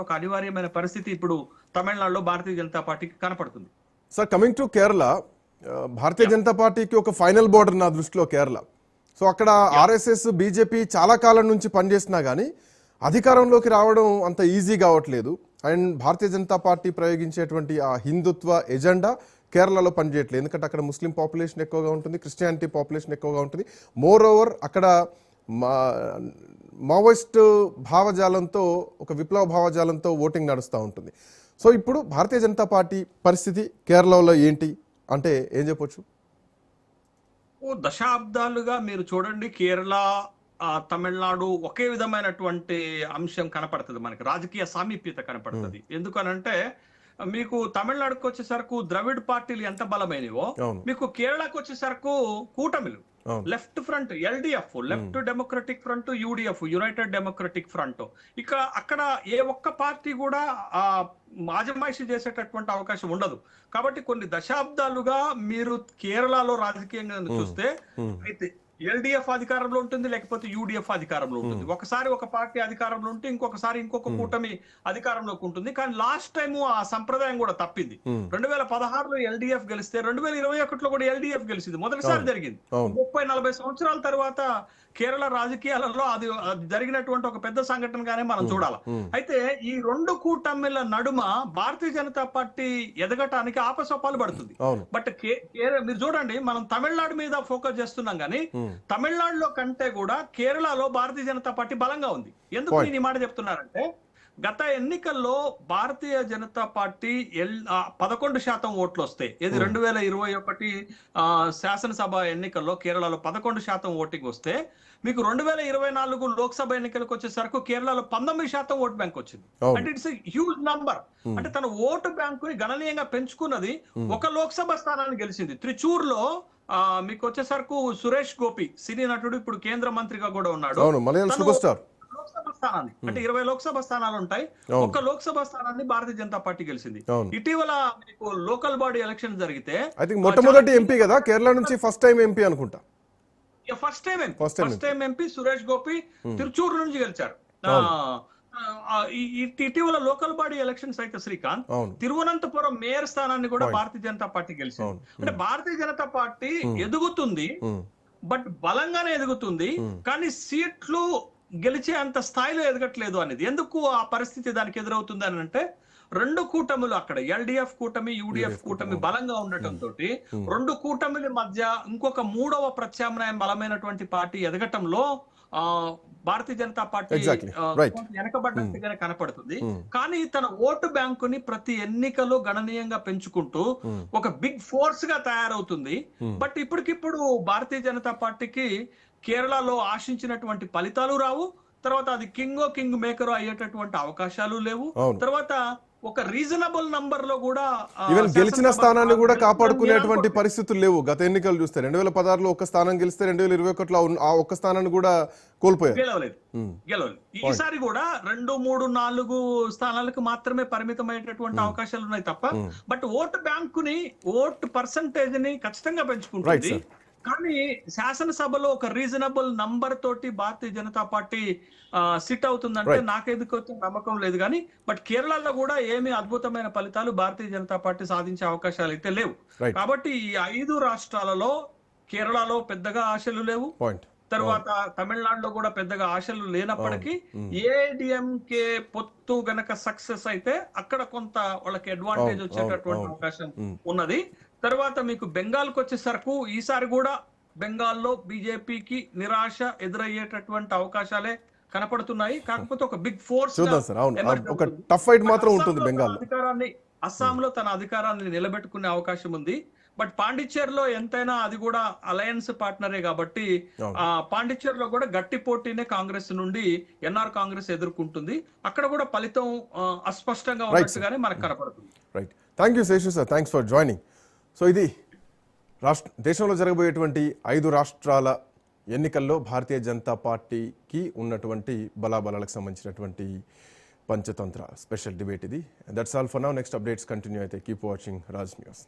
ఒక అనివార్యమైన పరిస్థితి ఇప్పుడు తమిళనాడులో భారతీయ జనతా పార్టీకి కనపడుతుంది. Sir, coming to Kerala, Bharatiya Janata పార్టీకి ఒక ఫైనల్ బోర్డర్ నా దృష్టిలో కేరళ. సో అక్కడ ఆర్ఎస్ఎస్ బీజేపీ చాలా కాలం నుంచి పనిచేసినా కానీ అధికారంలోకి రావడం అంత ఈజీ కావట్లేదు. అండ్ భారతీయ జనతా పార్టీ ప్రయోగించేటువంటి ఆ హిందుత్వ ఎజెండా కేరళలో పనిచేయట్లేదు. ఎందుకంటే అక్కడ ముస్లిం పాపులేషన్ ఎక్కువగా ఉంటుంది, క్రిస్టియానిటీ పాపులేషన్ ఎక్కువగా ఉంటుంది. మోర్ ఓవర్ అక్కడ మావోయిస్ట్ భావజాలంతో, ఒక విప్లవ భావజాలంతో ఓటింగ్ నడుస్తూ ఉంటుంది. సో ఇప్పుడు భారతీయ జనతా పార్టీ పరిస్థితి కేరళలో ఏంటి అంటే ఏం చెప్పొచ్చు? దశాబ్దాలుగా మీరు చూడండి, కేరళ తమిళనాడు ఒకే విధమైనటువంటి అంశం కనపడుతుంది. మనకి రాజకీయ సామీప్యత కనపడుతుంది. ఎందుకనంటే మీకు తమిళనాడుకు వచ్చేసరికి ద్రవిడ్ పార్టీలు ఎంత బలమైనవో, మీకు కేరళకు వచ్చేసరికి కూటమిలు, left front LDF, left democratic front UDF, united democratic front, అక్కడ ఏ ఒక్క పార్టీ కూడా మాజమాయిషి చేసేటటువంటి అవకాశం ఉండదు. కాబట్టి కొన్ని దశాబ్దాలుగా మీరు కేరళలో రాజకీయంగా చూస్తే అయితే ఎల్డిఎఫ్ అధికారంలో ఉంటుంది, లేకపోతే యూడిఎఫ్ అధికారంలో ఉంటుంది. ఒకసారి ఒక పార్టీ అధికారంలో ఉంటే ఇంకొకసారి ఇంకొక కూటమి అధికారంలోకి ఉంటుంది. కానీ లాస్ట్ టైం ఆ సంప్రదాయం కూడా తప్పింది. 2016లో ఎల్డిఎఫ్ గెలిస్తే 2021లో కూడా ఎల్డిఎఫ్ గెలిచింది. మొదటిసారి జరిగింది. 30-40 సంవత్సరాల తర్వాత కేరళ రాజకీయాలలో అది జరిగినటువంటి ఒక పెద్ద సంఘటనగానే మనం చూడాలి. అయితే ఈ రెండు కూటమిల నడుమ భారతీయ జనతా పార్టీ ఎదగటానికి ఆపసోపాలు పడుతుంది. బట్ మీరు చూడండి, మనం తమిళనాడు మీద ఫోకస్ చేస్తున్నాం కానీ తమిళనాడులో కంటే కూడా కేరళలో భారతీయ జనతా పార్టీ బలంగా ఉంది. ఎందుకు నేను ఈ మాట చెప్తున్నారంటే, గత ఎన్నికల్లో భారతీయ జనతా పార్టీ 11% ఓట్లు వస్తాయి. ఇది 2021 శాసనసభ ఎన్నికల్లో కేరళలో 11% ఓటింగ్ వస్తే, మీకు 2024 లోక్సభ ఎన్నికలకు వచ్చేసరికి కేరళలో 19% ఓట్ బ్యాంక్ వచ్చింది. అంటే ఇట్స్ హ్యూజ్ నంబర్. అంటే తన ఓటు బ్యాంకుని గణనీయంగా పెంచుకున్నది. ఒక లోక్సభ స్థానాన్ని గెలిచింది. త్రిచూర్లో మీకు వచ్చేసరికి సురేష్ గోపి, సినీ నటుడు, ఇప్పుడు కేంద్ర మంత్రిగా కూడా ఉన్నాడు. లోక్సభ స్థానాన్ని, అంటే 20 లోక్సభ స్థానాలు ఉంటాయి, ఒక్క లోక్సభ స్థానాన్ని భారతీయ జనతా పార్టీ గెలిచింది. ఇటీవల మీకు లోకల్ బాడీ ఎలక్షన్ జరిగితే మొట్టమొదటి ఎంపీ కదా కేరళ నుంచి, ఫస్ట్ టైం ఎంపీ అనుకుంటా. First time MP Suresh Gopi Thrissur నుంచి గెలిచారు. ఇటీవల లోకల్ బాడీ ఎలక్షన్స్ అయితే శ్రీకాంత్, తిరువనంతపురం మేయర్ స్థానాన్ని కూడా భారతీయ జనతా పార్టీ గెలిచింది. అంటే భారతీయ జనతా పార్టీ ఎదుగుతుంది, బట్ బలంగానే ఎదుగుతుంది, కానీ సీట్లు గెలిచే అంత స్థాయిలో ఎదగట్లేదు అనేది. ఎందుకు ఆ పరిస్థితి దానికి ఎదురవుతుంది అని అంటే, రెండు కూటములు అక్కడ ఎల్డిఎఫ్ కూటమి, యూడిఎఫ్ కూటమి బలంగా ఉండటంతో రెండు కూటమిల మధ్య ఇంకొక మూడవ ప్రత్యామ్నాయం బలమైనటువంటి పార్టీ ఎదగటంలో భారతీయ జనతా పార్టీ వెనకబడ్డట్టుగానే కనపడుతుంది. కానీ తన ఓటు బ్యాంకుని ప్రతి ఎన్నికలో గణనీయంగా పెంచుకుంటూ ఒక బిగ్ ఫోర్స్ గా తయారవుతుంది. బట్ ఇప్పటికిప్పుడు భారతీయ జనతా పార్టీకి కేరళలో ఆశించినటువంటి ఫలితాలు రావు. తర్వాత అది కింగ్ మేకర్ అయ్యేటటువంటి అవకాశాలు లేవు. తర్వాత ఒక రీజనబుల్ నంబర్ లో కూడా ఈవెన్ గెలిచిన స్థానాన్ని కూడా కాపాడుకునేటువంటి పరిస్థితులు లేవు. గత ఎన్నికలు చూస్తే 2016లో ఒక స్థానం గెలిస్తే 2021లో ఆ ఒక్క స్థానాన్ని కూడా కోల్పోయారు, గెలవలేదు. ఈసారి కూడా 2, 3, 4 స్థానాలకు మాత్రమే పరిమితమైనటువంటి అవకాశాలు ఉన్నాయి తప్ప, బట్ ఓటు బ్యాంకుని, ఓటు పర్సంటేజ్ ని ఖచ్చితంగా పెంచుకుంటుంది. కానీ శాసనసభలో ఒక రీజనబుల్ నంబర్ తోటి భారతీయ జనతా పార్టీ సిట్ అవుతుందంటే నాకెందుకు నమ్మకం లేదు. కానీ బట్ కేరళలో కూడా ఏమి అద్భుతమైన ఫలితాలు భారతీయ జనతా పార్టీ సాధించే అవకాశాలు అయితే లేవు. కాబట్టి ఈ 5 రాష్ట్రాలలో కేరళలో పెద్దగా ఆశలు లేవు. తర్వాత తమిళనాడులో కూడా పెద్దగా ఆశలు లేనప్పటికీ ఏడిఎంకే పొత్తు గనక సక్సెస్ అయితే అక్కడ కొంత వాళ్ళకి అడ్వాంటేజ్ వచ్చేటటువంటి అవకాశం ఉన్నది. తర్వాత మీకు బెంగాల్కి వచ్చేసరికి ఈసారి కూడా బెంగాల్లో బీజేపీకి నిరాశ ఎదురయ్యేటటువంటి అవకాశాలే కనపడుతున్నాయి. కాకపోతే ఒక బిగ్ ఫోర్స్ అధికారాన్ని, అస్సాంలో తన అధికారాన్ని నిలబెట్టుకునే అవకాశం ఉంది. బట్ పాండిచ్చేరిలో ఎంతైనా అది కూడా అలయన్స్ పార్ట్నరే కాబట్టి పాండిచ్చేరిలో కూడా గట్టి పోటీనే కాంగ్రెస్ నుండి ఎన్ఆర్ కాంగ్రెస్ ఎదుర్కొంటుంది. అక్కడ కూడా ఫలితం అస్పష్టంగా ఉన్నట్టుగానే మనకు కనపడుతుంది. Right, thank you Seshu sir, thanks for joining. So ఇది దేశంలో జరగబోయేటువంటి 5 రాష్ట్రాల ఎన్నికల్లో భారతీయ జనతా పార్టీకి ఉన్నటువంటి బలాబలాలకు సంబంధించినటువంటి పంచతంత్ర స్పెషల్ డిబేట్ ఇది. That's all for now. Next updates continue అయితే కీప్ వాచింగ్ రాజ్ న్యూస్.